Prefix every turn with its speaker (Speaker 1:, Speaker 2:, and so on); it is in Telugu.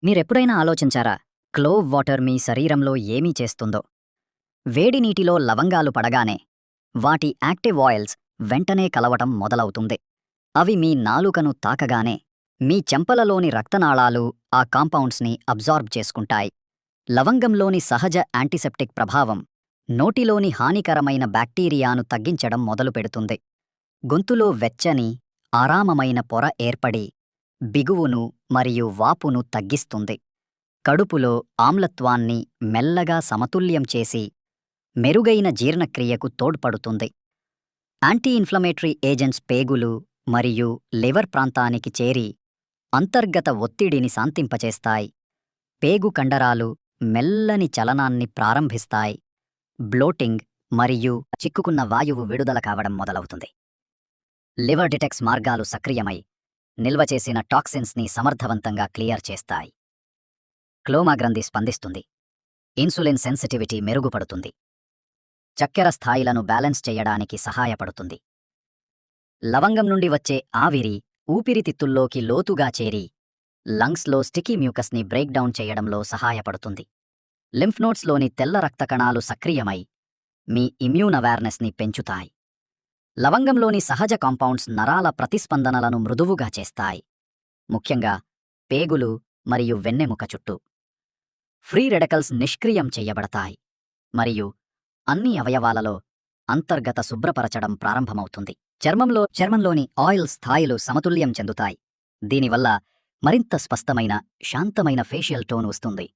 Speaker 1: మీరెప్పుడైనా ఆలోచించారా క్లోవ్ వాటర్ మీ శరీరంలో ఏమీ చేస్తుందో? వేడి నీటిలో లవంగాలు పడగానే వాటి యాక్టివ్ ఆయిల్స్ వెంటనే కలవటం మొదలవుతుంది. అవి మీ నాలుకను తాకగానే మీ చెంపలలోని రక్తనాళాలు ఆ కాంపౌండ్స్ని అబ్జార్బ్ చేసుకుంటాయి. లవంగంలోని సహజ యాంటీసెప్టిక్ ప్రభావం నోటిలోని హానికరమైన బ్యాక్టీరియాను తగ్గించడం మొదలుపెడుతుంది. గొంతులో వెచ్చని, ఆరామమైన పొర ఏర్పడి బిగువును మరియు వాపును తగ్గిస్తుంది. కడుపులో ఆమ్లత్వాన్ని మెల్లగా సమతుల్యం చేసి మెరుగైన జీర్ణక్రియకు తోడ్పడుతుంది. యాంటీ ఇన్ఫ్లమేటరీ ఏజెంట్స్ పేగులు మరియు లివర్ ప్రాంతానికి చేరి అంతర్గత ఒత్తిడిని శాంతింపచేస్తాయి. పేగు కండరాలు మెల్లని చలనాన్ని ప్రారంభిస్తాయి. బ్లోటింగ్ మరియు చిక్కుకున్న వాయువు విడుదల కావడం మొదలవుతుంది. లివర్ డిటెక్స్ మార్గాలు సక్రియమై నిల్వ చేసిన టాక్సిన్స్ని సమర్థవంతంగా క్లియర్ చేస్తాయి. క్లోమా గ్రంథి స్పందిస్తుంది. ఇన్సులిన్ సెన్సిటివిటీ మెరుగుపడుతుంది. చక్కెర స్థాయిలను బ్యాలెన్స్ చేయడానికి సహాయపడుతుంది. లవంగం నుండి వచ్చే ఆవిరి ఊపిరితిత్తుల్లోకి లోతుగా చేరి లంగ్స్లో స్టికీ మ్యూకస్ని బ్రేక్డౌన్ చేయడంలో సహాయపడుతుంది. లింఫ్ నోడ్స్లోని తెల్ల రక్త కణాలు సక్రియమై మీ ఇమ్యూన్ అవేర్నెస్ని పెంచుతాయి. లవంగంలోని సహజ కాంపౌండ్స్ నరాల ప్రతిస్పందనలను మృదువుగా చేస్తాయి, ముఖ్యంగా పేగులు మరియు వెన్నెముక చుట్టూ. ఫ్రీ రెడికల్స్ నిష్క్రియం చెయ్యబడతాయి మరియు అన్ని అవయవాలలో అంతర్గత శుభ్రపరచడం ప్రారంభమవుతుంది. చర్మంలోని ఆయిల్ స్థాయిలు సమతుల్యం చెందుతాయి. దీనివల్ల మరింత స్పష్టమైన, శాంతమైన ఫేషియల్ టోన్ వస్తుంది.